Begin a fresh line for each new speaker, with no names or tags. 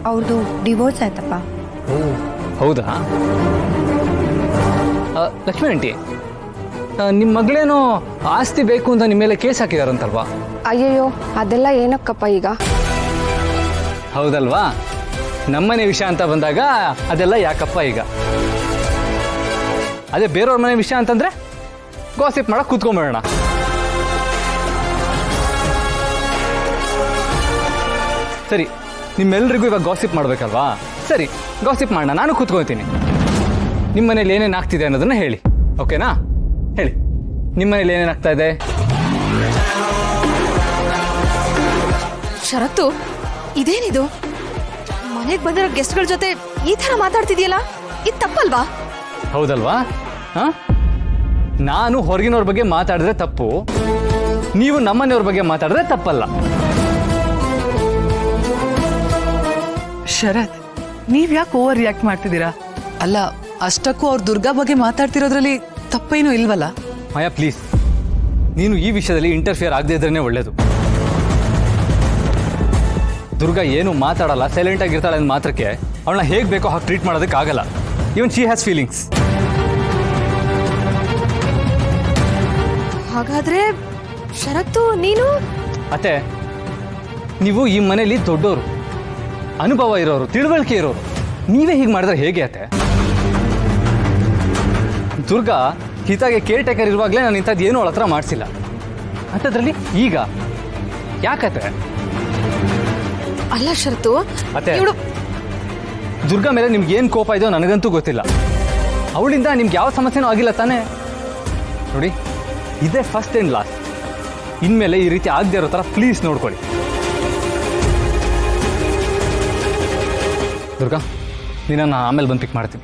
ಅವ್ರದ್ದು ಡಿವೋರ್ಸ್ ಆಯ್ತಪ್ಪ.
ಹೌದಾ? ಲಕ್ಷ್ಮಿ ಆಂಟಿ, ನಿಮ್ಮ ಮಗಳೇನೋ ಆಸ್ತಿ ಬೇಕು ಅಂತ ನಿಮ್ಮ ಮೇಲೆ ಕೇಸ್ ಹಾಕಿದಾರಂತಲ್ವಾ?
ಅಯ್ಯಯ್ಯೋ, ಅದೆಲ್ಲ ಏನಕ್ಕಪ್ಪ ಈಗ?
ಹೌದಲ್ವಾ? ನಮ್ಮನೆ ವಿಷಯ ಅಂತ ಬಂದಾಗ ಅದೆಲ್ಲ ಯಾಕಪ್ಪ ಈಗ? ಅದೇ ಬೇರೆಯವ್ರ ಮನೆ ವಿಷಯ ಅಂತಂದ್ರೆ ಗಾಸಿಪ್ ಮಾಡಕ್ ಕೂತ್ಕೊಂಡ್ಬಿಡೋಣ. ಸರಿ, ನಿಮ್ಮೆಲ್ರಿಗೂ ಇವಾಗ ಗಾಸಿಪ್ ಮಾಡ್ಬೇಕಲ್ವಾ? ಸರಿ, ಗಾಸಿಪ್ ಮಾಡೋಣ. ನಾನು ಕೂತ್ಕೊಳ್ತೀನಿ. ನಿಮ್ಮ ಮನೇಲಿ ಏನೇನು ಆಗ್ತಿದೆ ಅನ್ನೋದನ್ನ ಹೇಳಿ, ಓಕೆನಾ? ಹೇಳಿ, ನಿಮ್ಮ ಮನೇಲಿ ಏನೇನು ಆಗ್ತಾ ಇದೆ?
ಶರತ್ತು, ಇದೇನಿದು? ಮನೆಗೆ ಬಂದಿರೋ ಗೆಸ್ಟ್ಗಳ ಜೊತೆ ಈ ತರ ಮಾತಾಡ್ತಿದ್ಯಲ್ಲ, ಇದು ತಪ್ಪಲ್ವಾ?
ಹೌದಲ್ವಾ? ನಾನು ಹೊರಗಿನವ್ರ ಬಗ್ಗೆ ಮಾತಾಡಿದ್ರೆ ತಪ್ಪು, ನೀವು ನಮ್ಮನೆಯವ್ರ ಬಗ್ಗೆ ಮಾತಾಡಿದ್ರೆ ತಪ್ಪಲ್ಲ.
ಶರತ್, ನೀವ್ ಯಾಕೆ ಓವರ್ ರಿಯಾಕ್ಟ್ ಮಾಡ್ತಿದ್ದೀರಾ? ಅಲ್ಲ, ಅಷ್ಟಕ್ಕೂ ಅವ್ರ ದುರ್ಗಾ ಬಗ್ಗೆ ಮಾತಾಡ್ತಿರೋದ್ರಲ್ಲಿ ತಪ್ಪೇನೂ ಇಲ್ವಲ್ಲ?
ಮಾಯಾ ಪ್ಲೀಸ್, ನೀನು ಈ ವಿಷಯದಲ್ಲಿ ಇಂಟರ್ಫಿಯರ್ ಆಗದೆ ಇದ್ರೇನೆ ಒಳ್ಳೇದು. ದುರ್ಗಾ ಏನು ಮಾತಾಡಲ್ಲ, ಸೈಲೆಂಟ್ ಆಗಿರ್ತಾಳೆ ಅಂದ ಮಾತ್ರಕ್ಕೆ ಅವಳನ್ನ ಹೇಗೆ ಬೇಕೋ ಹಾಗೆ ಟ್ರೀಟ್ ಮಾಡೋದಕ್ಕಾಗಲ್ಲ. Even she has feelings.
ಹಾಗಾದ್ರೆ ಶರತ್ತು, ನೀನು
ಅತ್ತೆ, ನೀವು ಈ ಮನೇಲಿ ದೊಡ್ಡೋರು, ಅನುಭವ ಇರೋರು, ತಿಳುವಳಿಕೆ ಇರೋರು, ನೀವೇ ಹೀಗೆ ಮಾಡಿದ್ರೆ ಹೇಗೆ ಅತ್ತೆ? ದುರ್ಗಾ ಹಿತಾಗೆ ಕೇರ್ ಟೇಕರ್ ಇರುವಾಗಲೇ ನಾನು ಇಂಥದ್ದು ಏನೂ ಅವಳ ಹತ್ರ ಮಾಡಿಸಿಲ್ಲ. ಅಂಥದ್ರಲ್ಲಿ ಈಗ ಯಾಕತ್ತೆ?
ಅಲ್ಲ ಶರತ್ತು,
ಅತ್ತೆ,
ಇವಳು
ದುರ್ಗಾ ಮೇಲೆ ನಿಮ್ಗೆ ಏನು ಕೋಪ ಇದೆಯೋ ನನಗಂತೂ ಗೊತ್ತಿಲ್ಲ. ಅವಳಿಂದ ನಿಮ್ಗೆ ಯಾವ ಸಮಸ್ಯೆನೂ ಆಗಿಲ್ಲ ತಾನೇ? ನೋಡಿ, ಇದೇ ಫಸ್ಟ್ ಆ್ಯಂಡ್ ಲಾಸ್ಟ್. ಇನ್ಮೇಲೆ ಈ ರೀತಿ ಆಗದೆ ಇರೋ ಥರ ಪ್ಲೀಸ್ ನೋಡ್ಕೊಳ್ಳಿ. ದುರ್ಗಾ, ನಿನ್ನನ್ನು ಆಮೇಲೆ ಬಂದು ಪಿಕ್ ಮಾಡ್ತೀನಿ.